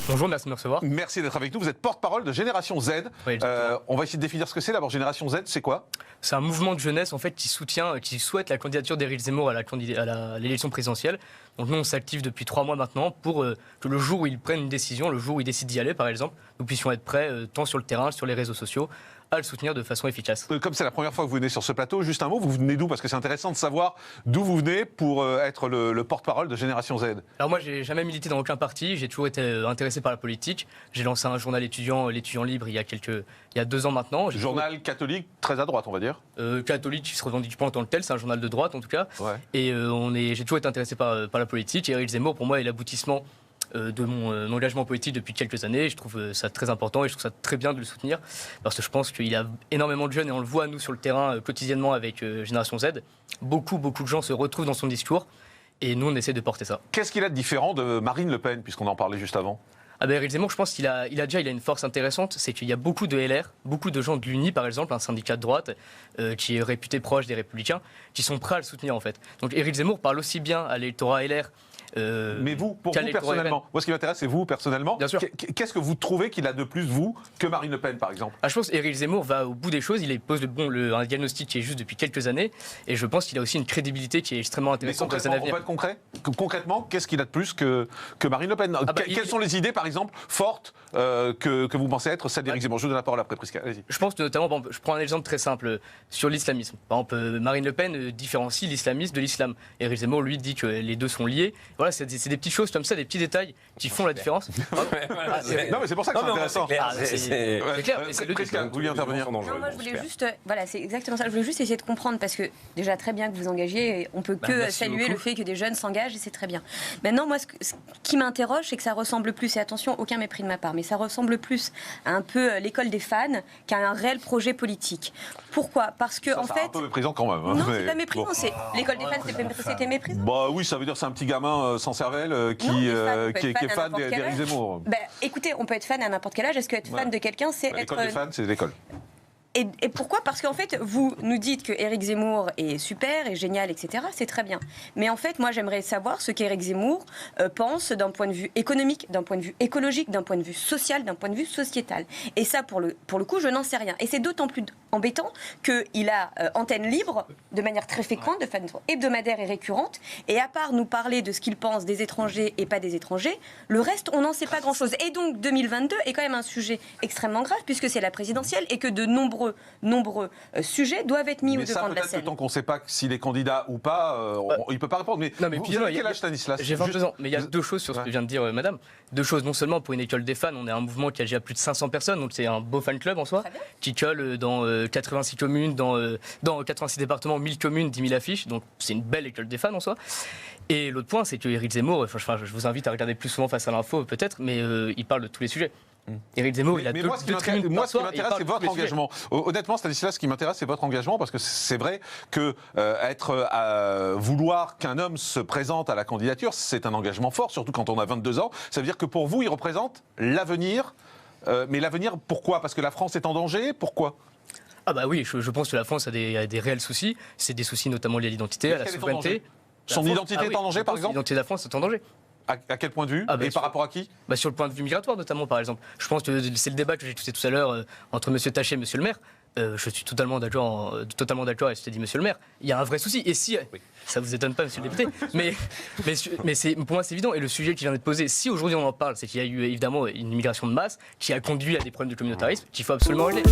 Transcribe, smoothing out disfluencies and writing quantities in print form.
Bonjour, merci de me recevoir. Merci d'être avec nous. Vous êtes porte-parole de Génération Z. Oui, on va essayer de définir ce que c'est. D'abord, Génération Z, c'est quoi? C'est un mouvement de jeunesse en fait qui souhaite la candidature d'Éric Zemmour à l'élection présidentielle. Donc nous, on s'active depuis 3 mois maintenant pour que le jour où il prenne une décision, le jour où il décide d'y aller par exemple, nous puissions être prêts tant sur le terrain, sur les réseaux sociaux, à le soutenir de façon efficace. Comme c'est la première fois que vous venez sur ce plateau, juste un mot, vous venez d'où? Parce que c'est intéressant de savoir d'où vous venez pour être le porte-parole de Génération Z. Alors moi, j'ai jamais milité dans aucun parti, j'ai toujours été intéressé par la politique. J'ai lancé un journal étudiant, l'Étudiant Libre, il y a 2 ans maintenant. Journal catholique, très à droite, on va dire. Catholique qui se revendique pas en tant que tel, c'est un journal de droite en tout cas. Ouais. Et j'ai toujours été intéressé par la politique. Et Éric Zemmour, pour moi, est l'aboutissement de mon engagement politique depuis quelques années. Je trouve ça très important et je trouve ça très bien de le soutenir parce que je pense qu'il y a énormément de jeunes et on le voit nous sur le terrain quotidiennement avec Génération Z. Beaucoup de gens se retrouvent dans son discours et nous on essaie de porter ça. Qu'est-ce qu'il a de différent de Marine Le Pen, puisqu'on en parlait juste avant? Éric Zemmour, je pense qu'il a une force intéressante, c'est qu'il y a beaucoup de LR, beaucoup de gens de l'UNI par exemple, un syndicat de droite qui est réputé proche des Républicains, qui sont prêts à le soutenir en fait. Donc Éric Zemmour parle aussi bien à l'électorat LR. Mais pour vous personnellement, moi ce qui m'intéresse c'est vous personnellement. Bien sûr. Qu'est-ce que vous trouvez qu'il a de plus, vous, que Marine Le Pen par exemple? Je pense qu'Éric Zemmour va au bout des choses, il pose un diagnostic qui est juste depuis quelques années, et je pense qu'il a aussi une crédibilité qui est extrêmement intéressante pour les années à venir. On peut être concret? Concrètement, qu'est-ce qu'il a de plus que Marine Le Pen? Quelles sont les idées par exemple fortes que vous pensez être celles d'Éric Zemmour? Je vous donne la parole après, Prisca, allez-y. Je pense que notamment, je prends un exemple très simple sur l'islamisme. Par exemple, Marine Le Pen différencie l'islamisme de l'islam. Éric Zemmour, lui, dit que les deux sont liés. Voilà, c'est des petites choses comme ça, des petits détails qui font la différence. Non, mais c'est pour ça que c'est intéressant. C'est clair. C'est le Prisca, vous vouliez intervenir? Non, moi je voulais juste, voilà, c'est exactement ça. Je voulais juste essayer de comprendre parce que déjà très bien que vous engagez, et on peut que saluer le fait que des jeunes s'engagent et c'est très bien. Maintenant, moi, ce qui m'interroge, c'est que ça ressemble plus, et attention, aucun mépris de ma part, mais ça ressemble plus à un peu l'école des fans qu'à un réel projet politique. Pourquoi? Parce que ça, en fait, un peu méprisant quand même. Non, c'est pas méprisant. C'est l'école des fans, c'était méprisant. Bah oui, ça veut dire c'est un petit gamin sans cervelle qui est fan d'Éric Zemmour. Écoutez, on peut être fan à n'importe quel âge. Est-ce que être fan de quelqu'un, c'est être... L'école des fans, c'est l'école. Et pourquoi? Parce qu'en fait, vous nous dites que Éric Zemmour est super, est génial, etc. C'est très bien. Mais en fait, moi, j'aimerais savoir ce qu'Éric Zemmour pense d'un point de vue économique, d'un point de vue écologique, d'un point de vue social, d'un point de vue sociétal. Et ça, pour le coup, je n'en sais rien. Et c'est d'autant plus embêtant qu'il a antenne libre, de manière très féconde, de façon hebdomadaire et récurrente. Et à part nous parler de ce qu'il pense des étrangers et pas des étrangers, le reste, on n'en sait pas grand-chose. Et donc, 2022 est quand même un sujet extrêmement grave, puisque c'est la présidentielle et que de nombreux sujets doivent être mis au devant de la scène. Tant qu'on ne sait pas s'il est candidat ou pas, il ne peut pas répondre. Mais vous avez quel âge, Stanislas? J'ai 22 ans. Mais il y a 2 choses sur ce que vient de dire madame. 2 choses. Non seulement pour une école des fans, on est un mouvement qui a déjà plus de 500 personnes, donc c'est un beau fan club en soi, qui colle dans 86 communes, dans 86 départements, 1000 communes, 10 000 affiches. Donc c'est une belle école des fans en soi. Et l'autre point, c'est que Éric Zemmour, je vous invite à regarder plus souvent Face à l'info peut-être, mais il parle de tous les sujets. Éric Zemmour, il a moi, ce qui m'intéresse, c'est votre engagement. Honnêtement, Stanislas, ce qui m'intéresse, c'est votre engagement, parce que c'est vrai que vouloir qu'un homme se présente à la candidature, c'est un engagement fort, surtout quand on a 22 ans. Ça veut dire que pour vous, il représente l'avenir. Mais l'avenir, pourquoi? Parce que la France est en danger? Pourquoi? Oui, je pense que la France a des réels soucis. C'est des soucis notamment liés à l'identité, à la souveraineté. Son identité est en danger, par exemple? L'identité de la France est en danger. À quel point de vue? Et par rapport à qui? Sur le point de vue migratoire, notamment, par exemple. Je pense que c'est le débat que j'ai touché tout à l'heure entre M. Taché et M. le maire. Je suis totalement d'accord avec ce que dit M. le maire. Il y a un vrai souci. Et si, ça vous étonne pas, M. le député, mais pour moi, c'est évident. Et le sujet qui vient d'être posé, si aujourd'hui on en parle, c'est qu'il y a eu évidemment une immigration de masse qui a conduit à des problèmes de communautarisme qu'il faut absolument régler.